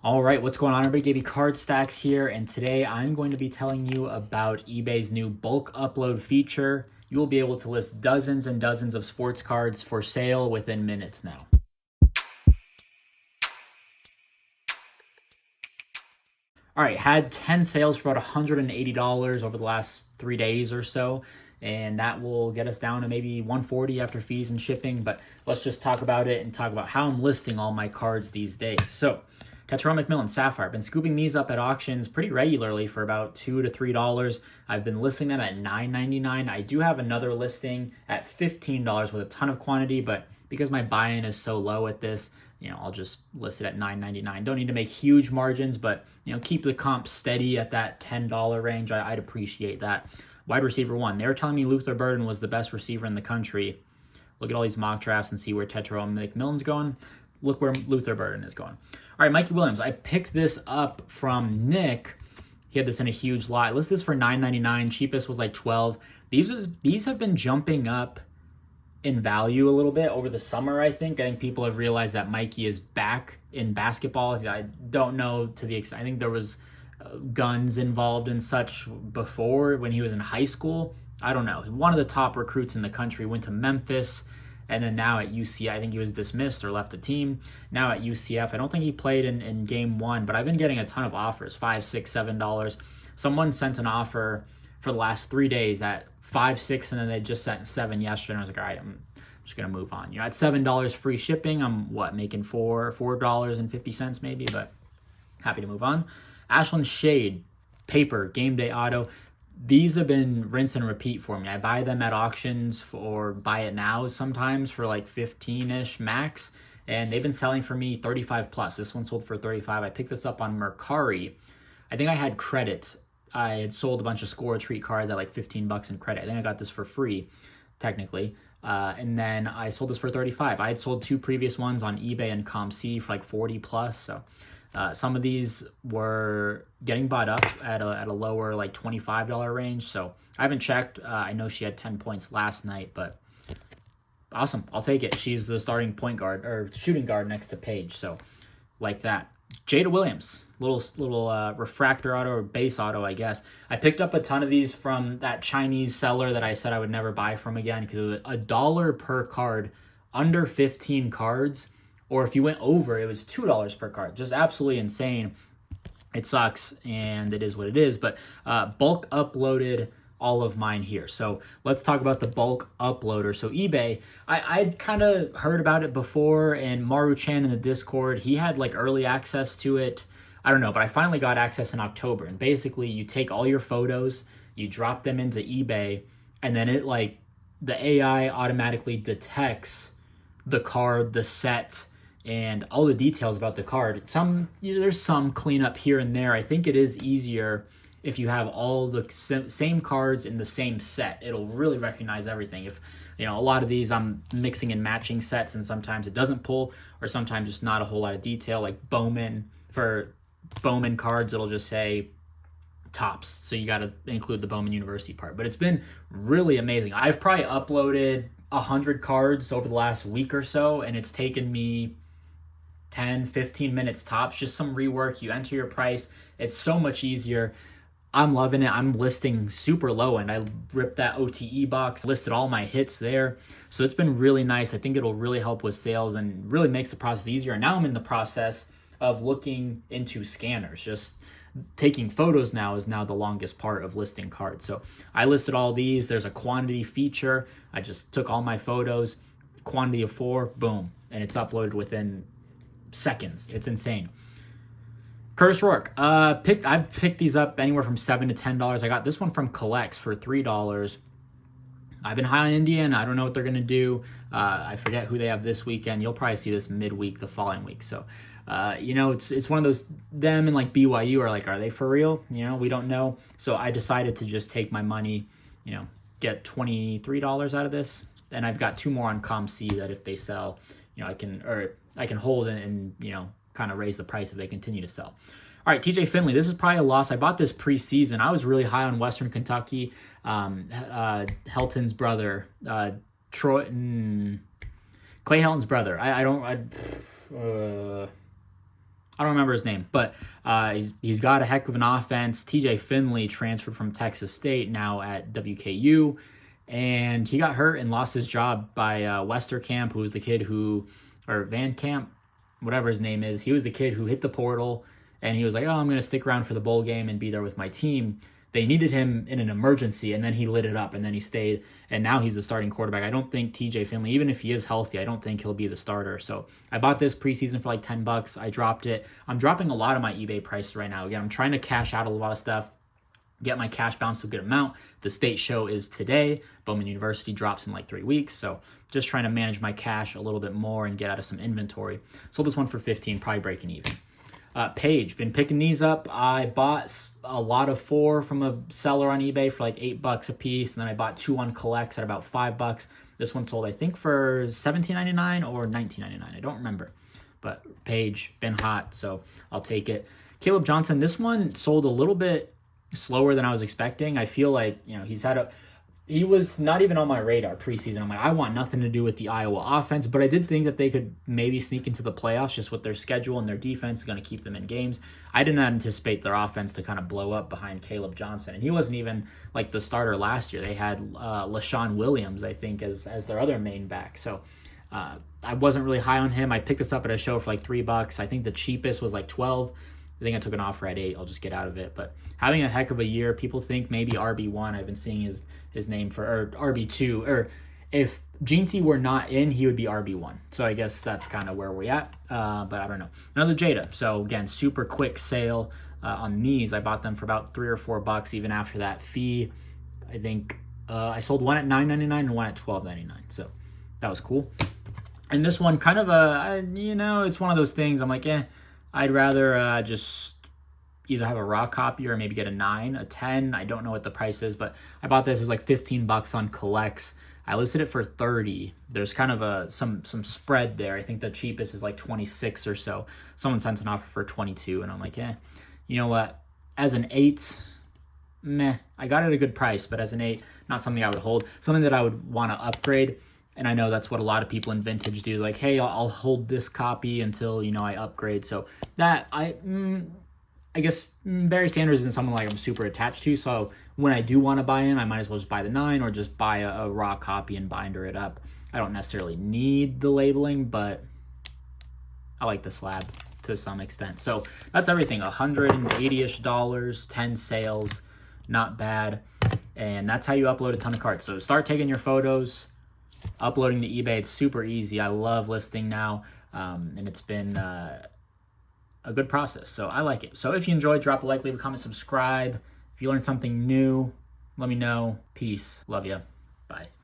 All right, what's going on, everybody? Gaby Card Stacks here, and today I'm going to be telling you about eBay's new bulk upload feature. You will be able to list dozens and dozens of sports cards for sale within minutes now. All right, had 10 sales for about $180 over the last 3 days or so, and that will get us down to maybe $140 after fees and shipping, but let's just talk about it and talk about how I'm listing all my cards these days. So, Tetrone McMillan Sapphire. I've been scooping these up at auctions pretty regularly for about $2 to $3. I've been listing them at $9.99. I do have another listing at $15 with a ton of quantity, but because my buy-in is so low at this, I'll just list it at $9.99. Don't need to make huge margins, but keep the comp steady at that $10 range. I'd appreciate that. Wide receiver one. They were telling me Luther Burden was the best receiver in the country. Look at all these mock drafts and see where Tetrone McMillan's going. Look where Luther Burden is going. All right, Mikey Williams. I picked this up from Nick. He had this in a huge lot. I listed this for $9.99. Cheapest was like $12. These have been jumping up in value a little bit over the summer, I think. I think people have realized that Mikey is back in basketball. I don't know to the extent. I think there was guns involved and such before when he was in high school. I don't know. One of the top recruits in the country, went to Memphis, and then now at UCF, I think he was dismissed or left the team. Now at UCF, I don't think he played in game one, but I've been getting a ton of offers, $5, $6, $7. Someone sent an offer for the last 3 days at $5, $6, and then they just sent $7 yesterday. And I was like, all right, I'm just gonna move on. At $7 free shipping, I'm making $4.50 maybe, but happy to move on. Ashland Shade, paper, game day auto. These have been rinse and repeat for me. I buy them at auctions or buy it now sometimes for like 15-ish max, and they've been selling for me 35 plus. This one sold for 35. I picked this up on Mercari. I think I had credit. I had sold a bunch of Score Treat cards at like $15 in credit. I think I got this for free, technically. And then I sold this for 35. I had sold two previous ones on eBay and ComC for like 40 plus. So some of these were getting bought up at a lower like $25 range. So I haven't checked. I know she had 10 points last night, but awesome. I'll take it. She's the starting point guard or shooting guard next to Paige. So like that. Jada Williams, little refractor auto or base auto, I guess. I picked up a ton of these from that Chinese seller that I said I would never buy from again because it was $1 per card, under 15 cards, or if you went over, it was $2 per card. Just absolutely insane. It sucks, and it is what it is, but bulk uploaded all of mine here. So let's talk about the bulk uploader. So eBay, I'd kind of heard about it before, and Maru Chan in the Discord, he had like early access to it. I don't know, but I finally got access in October. And basically you take all your photos, you drop them into eBay, and then it like the AI automatically detects the card, the set, and all the details about the card. There's some cleanup here and there. I think it is easier if you have all the same cards in the same set. It'll really recognize everything. If a lot of these I'm mixing and matching sets, and sometimes it doesn't pull, or sometimes just not a whole lot of detail. Like Bowman, for Bowman cards, it'll just say tops, so you got to include the Bowman University part. But it's been really amazing. I've probably uploaded 100 cards over the last week or so, and it's taken me 10, 15 minutes tops, just some rework. You enter your price. It's so much easier. I'm loving it. I'm listing super low, and I ripped that OTE box, listed all my hits there. So it's been really nice. I think it'll really help with sales and really makes the process easier. And now I'm in the process of looking into scanners. Just taking photos now is now the longest part of listing cards. So I listed all these. There's a quantity feature. I just took all my photos, quantity of 4, boom, and it's uploaded within seconds. It's insane. Curtis Rourke. I've picked these up anywhere from $7 to $10. I got this one from Collects for $3. I've been high on Indian. I don't know what they're gonna do. I forget who they have this weekend. You'll probably see this midweek, the following week. So, it's one of those. Them and like BYU are like, are they for real? We don't know. So I decided to just take my money. Get $23 out of this, and I've got 2 more on ComC that if they sell, I can hold and kind of raise the price if they continue to sell. All right, TJ Finley. This is probably a loss. I bought this preseason. I was really high on Western Kentucky. Helton's brother, Clay Helton's brother. I don't remember his name, but he's got a heck of an offense. TJ Finley transferred from Texas State, now at WKU, and he got hurt and lost his job by Westerkamp, who was the kid or Van Camp, whatever his name is. He was the kid who hit the portal, and he was like, oh, I'm going to stick around for the bowl game and be there with my team. They needed him in an emergency, and then he lit it up, and then he stayed, and now he's the starting quarterback. I don't think TJ Finley, even if he is healthy, I don't think he'll be the starter. So I bought this preseason for like $10. I dropped it. I'm dropping a lot of my eBay prices right now. Again, I'm trying to cash out a lot of stuff, get my cash balance to a good amount. The state show is today. Bowman University drops in like 3 weeks. So just trying to manage my cash a little bit more and get out of some inventory. Sold this one for 15, probably breaking even. Page, been picking these up. I bought a lot of 4 from a seller on eBay for like $8 a piece, and then I bought 2 on Collects at about $5. This one sold, I think, for $17.99 or $19.99. I don't remember, but Page, been hot, so I'll take it. Caleb Johnson, this one sold a little bit slower than I was expecting. I feel like, he was not even on my radar preseason. I'm like, I want nothing to do with the Iowa offense, but I did think that they could maybe sneak into the playoffs just with their schedule, and their defense is going to keep them in games. I did not anticipate their offense to kind of blow up behind Caleb Johnson, and he wasn't even like the starter last year. They had LaShawn Williams, I think, as their other main back. So I wasn't really high on him. I picked this up at a show for like $3. I think the cheapest was like $12. I think I took an offer at $8. I'll just get out of it. But having a heck of a year, people think maybe RB1. I've been seeing his name or RB2. Or if Jeanty were not in, he would be RB1. So I guess that's kind of where we're at. But I don't know. Another Jada. So again, super quick sale on these. I bought them for about $3 or $4 even after that fee. I think I sold one at $9.99 and one at $12.99. So that was cool. And this one kind of it's one of those things. I'm like, I'd rather just either have a raw copy or maybe get a 9, a 10. I don't know what the price is, but I bought this. It was like $15 on Collects. I listed it for 30. There's kind of some spread there. I think the cheapest is like 26 or so. Someone sent an offer for 22, and I'm like, you know what? As an 8, I got it at a good price, but as an 8, not something I would hold. Something that I would want to upgrade. And I know that's what a lot of people in vintage do. Like, hey, I'll hold this copy until, I upgrade. So that, I guess Barry Sanders isn't someone like I'm super attached to. So when I do want to buy in, I might as well just buy the 9 or just buy a raw copy and binder it up. I don't necessarily need the labeling, but I like the slab to some extent. So that's everything. $180-ish, 10 sales, not bad. And that's how you upload a ton of cards. So start taking your photos. Uploading to eBay, it's super easy. I love listing now, and it's been a good process, so I like it. So if you enjoyed, drop a like, leave a comment, subscribe. If you learned something new, let me know. Peace. Love you. Bye.